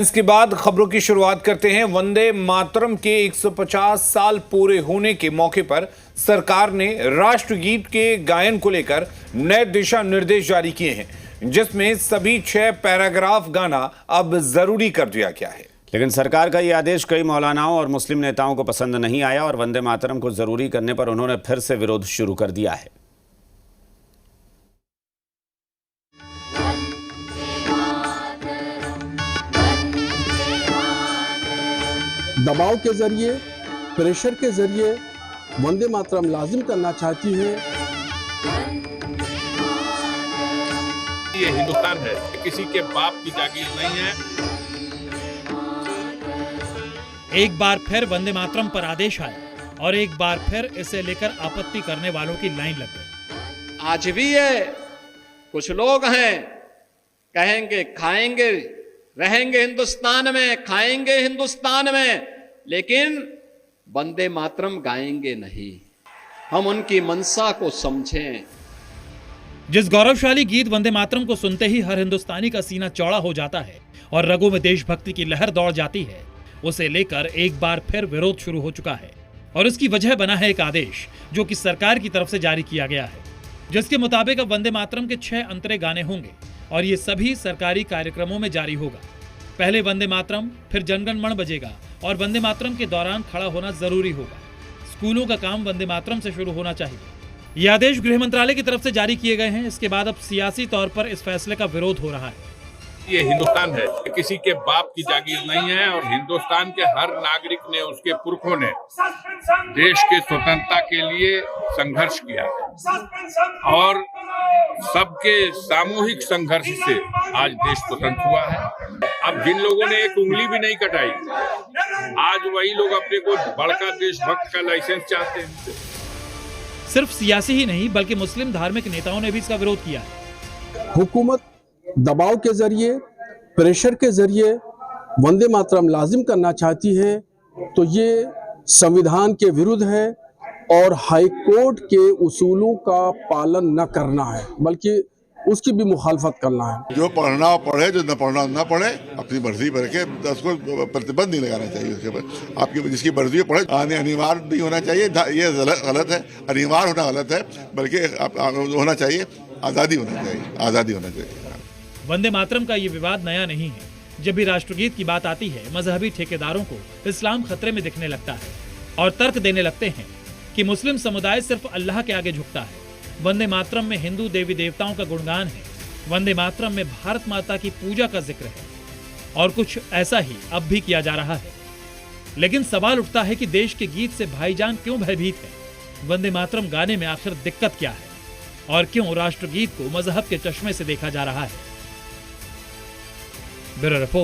इसके बाद खबरों की शुरुआत करते हैं। वंदे मातरम के 150 साल पूरे होने के मौके पर सरकार ने राष्ट्रगीत के गायन को लेकर नए दिशा निर्देश जारी किए हैं, जिसमें सभी 6 पैराग्राफ गाना अब जरूरी कर दिया गया है। लेकिन सरकार का यह आदेश कई मौलानाओं और मुस्लिम नेताओं को पसंद नहीं आया और वंदे मातरम को जरूरी करने पर उन्होंने फिर से विरोध शुरू कर दिया है। दबाव के जरिए, प्रेशर के जरिए वंदे मातरम लाजिम करना चाहती है। ये हिंदुस्तान है, किसी के बाप की जागीर नहीं है। एक बार फिर वंदे मातरम पर आदेश आया और एक बार फिर इसे लेकर आपत्ति करने वालों की लाइन लग गई। आज भी है, कुछ लोग हैं कहेंगे खाएंगे रहेंगे हिंदुस्तान में, खाएंगे हिंदुस्तान में, लेकिन वंदे मातरम गाएंगे नहीं। हम उनकी मनसा को समझें। जिस गौरवशाली गीत वंदे मातरम को सुनते ही हर हिंदुस्तानी का सीना चौड़ा हो जाता है और रगों में देशभक्ति की लहर दौड़ जाती है, उसे लेकर एक बार फिर विरोध शुरू हो चुका है। और इसकी वजह बना है एक आदेश जो कि सरकार की तरफ से जारी किया गया है, जिसके मुताबिक अब वंदे मातरम के 6 अंतरे गाने होंगे और ये सभी सरकारी कार्यक्रमों में जारी होगा। पहले वंदे मातरम, फिर जनगण मन बजेगा और वंदे मातरम के दौरान खड़ा होना जरूरी होगा। स्कूलों का काम वंदे मातरम से शुरू होना चाहिए। ये आदेश गृह मंत्रालय की तरफ से जारी किए गए हैं। इसके बाद अब सियासी तौर पर इस फैसले का विरोध हो रहा है। ये हिंदुस्तान है, किसी के बाप की जागीर नहीं है और हिंदुस्तान के हर नागरिक ने, उसके पुरखों ने देश के स्वतंत्रता के लिए संघर्ष किया और सबके सामूहिक संघर्ष से आज देश स्वतंत्र हुआ है। अब जिन लोगों ने एक उंगली भी नहीं कटाई, आज वही लोग अपने को बड़का देशभक्त का लाइसेंस चाहते हैं। सिर्फ सियासी ही नहीं बल्कि मुस्लिम धार्मिक नेताओं ने भी इसका विरोध किया है। हुकूमत दबाव के जरिए, प्रेशर के जरिए वंदे मातरम लाजिम करना चाहती है, तो ये संविधान के विरुद्ध है और हाई कोर्ट के उसूलों का पालन न करना है, बल्कि उसकी भी मुखालफत करना है। जो पढ़ना पढ़े, जो न पढ़ना न पढ़े, अपनी मर्जी भर के उसको प्रतिबंध नहीं लगाना चाहिए। उसके ऊपर आपकी जिसकी मर्जी पढ़े, अनिवार्य नहीं होना चाहिए। ये गलत है, अनिवार्य होना गलत है, बल्कि होना चाहिए, आज़ादी होना चाहिए, आज़ादी होना चाहिए। वंदे मातरम का ये विवाद नया नहीं है। जब भी राष्ट्रगीत की बात आती है, मजहबी ठेकेदारों को इस्लाम खतरे में दिखने लगता है और तर्क देने लगते हैं कि मुस्लिम समुदाय सिर्फ अल्लाह के आगे झुकता है। वंदे मातरम में हिंदू देवी देवताओं का गुणगान है, वंदे मातरम में भारत माता की पूजा का जिक्र है और कुछ ऐसा ही अब भी किया जा रहा है। लेकिन सवाल उठता है कि देश के गीत से भाईजान क्यों भयभीत है? वंदे मातरम गाने में आखिर दिक्कत क्या है और क्यों राष्ट्रगीत को मजहब के चश्मे से देखा जा रहा है? Bureau report.